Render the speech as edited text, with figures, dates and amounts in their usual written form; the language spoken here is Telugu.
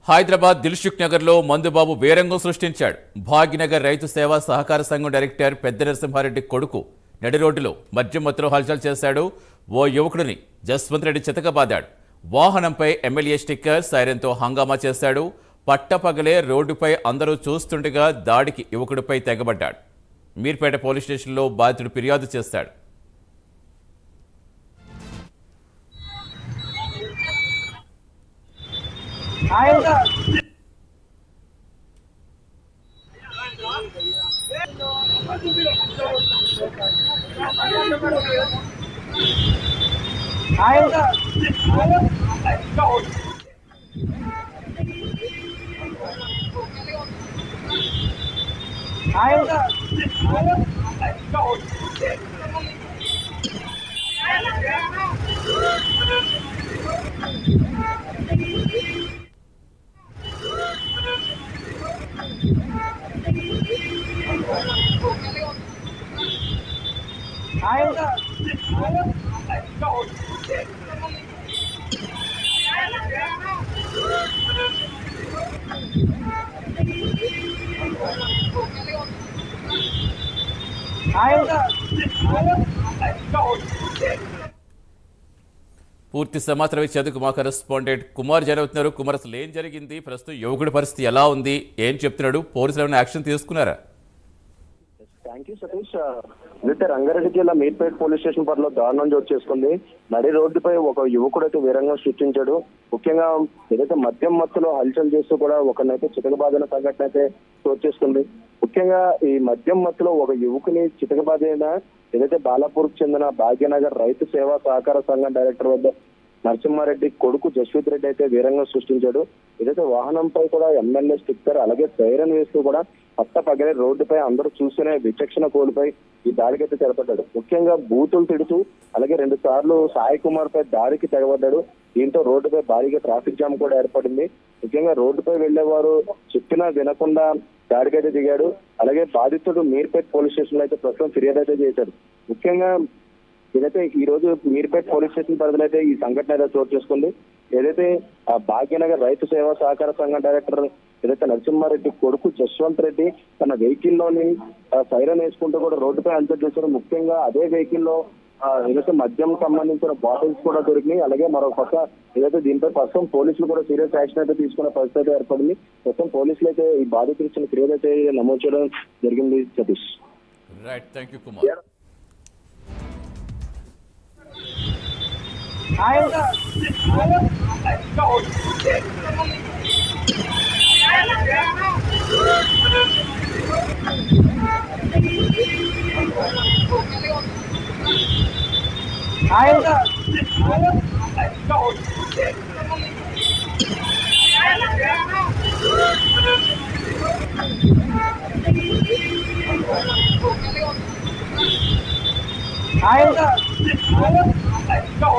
హైదరాబాద్ దిల్సుఖ్ నగర్లో మందుబాబు వీరంగం సృష్టించాడు. భాగ్యనగర్ రైతు సేవా సహకార సంఘం డైరెక్టర్ పెద్ద నరసింహారెడ్డి కొడుకు నడి రోడ్డులో మద్యం మత్తులో హల్చల్ చేశాడు. ఓ యువకుడిని జస్వంత్ రెడ్డి చితకబాదాడు. వాహనంపై ఎమ్మెల్యే స్టిక్కర్ సైరన్తో హంగామా చేశాడు. పట్టపగలే రోడ్డుపై అందరూ చూస్తుండగా దాడికి యువకుడిపై తెగబడ్డాడు. మీర్పేట పోలీస్ స్టేషన్లో బాధితుడు ఫిర్యాదు చేశాడు. పూర్తి సమాచారం ఇచ్చేందుకు మా కరెస్పాండెంట్ కుమార్ జరుగుతున్నారు. కుమార్, అసలు ఏం జరిగింది? ప్రస్తుతం యువకుడి పరిస్థితి ఎలా ఉంది? ఏం చెప్తున్నాడు? పోలీసులు ఏమైనా యాక్షన్ తీసుకున్నారా? Thank you Satish. అయితే రంగారెడ్డి జిల్లా మీర్పేట్ పోలీస్ స్టేషన్ పరిధిలో దారుణం చోటు చేసుకుంది. నడి రోడ్డుపై ఒక యువకుడు అయితే వీరంగం సృష్టించాడు. ముఖ్యంగా ఏదైతే మద్యం మత్తులో హల్చల్ చేస్తూ కూడా ఒకరినైతే చితకబాదిన సంఘటన అయితే చోటు చేసుకుంది. ముఖ్యంగా ఈ మద్యం మత్తులో ఒక యువకుని చితకబాదిన ఏదైతే బాలాపూర్కి చెందిన భాగ్యనగర్ రైతు సేవా సహకార సంఘం డైరెక్టర్ వద్ద నరసింహారెడ్డి కొడుకు జస్వంత్ రెడ్డి అయితే వీరంగం సృష్టించాడు. ఏదైతే వాహనంపై కూడా ఎమ్మెల్యే స్టిక్కర్ అలాగే సైరన్ వేస్తూ కూడా పగలే రోడ్డుపై అందరూ చూస్తూనే విచక్షణ కోల్పోయి ఈ దాడికైతే తెలపడ్డాడు. ముఖ్యంగా బూతులు తిడుతూ అలాగే 2 సార్లు సాయి కుమార్ పై దాడికి తెగబడ్డాడు. దీంతో రోడ్డుపై భారీగా ట్రాఫిక్ జామ్ కూడా ఏర్పడింది. ముఖ్యంగా రోడ్డుపై వెళ్లేవారు చెప్పినా వినకుండా దాడికైతే దిగాడు. అలాగే బాధితుడు మీర్పేట్ పోలీస్ స్టేషన్ లో అయితే ప్రస్తుతం ఫిర్యాదు అయితే చేశాడు. ముఖ్యంగా ఏదైతే ఈ రోజు మీర్పేట్ పోలీస్ స్టేషన్ పరిధిలో అయితే ఈ సంఘటన అయితే చోటు చేసుకుంది. ఏదైతే ఆ భాగ్యనగర్ రైతు సేవా సహకార సంఘం డైరెక్టర్ ఏదైతే నరసింహారెడ్డి కొడుకు జస్వంత్ రెడ్డి తన వెహికల్ లోని సైరన్ వేసుకుంటూ కూడా రోడ్డుపై హల్చల్ చేశారు. ముఖ్యంగా అదే వెహికల్ లో ఏదైతే మద్యం సంబంధించిన బాటిల్స్ కూడా దొరికినాయి. అలాగే మరొక పక్క ఏదైతే దీనిపై ప్రస్తుతం పోలీసులు కూడా సీరియస్ యాక్షన్ అయితే తీసుకునే పరిస్థితి ఏర్పడింది. ప్రస్తుతం పోలీసులు అయితే ఈ బాధితులు ఇచ్చిన ఫిర్యాదు అయితే నమోదు చేయడం జరిగింది. Satish. Right, thank you Kumar. Let's go.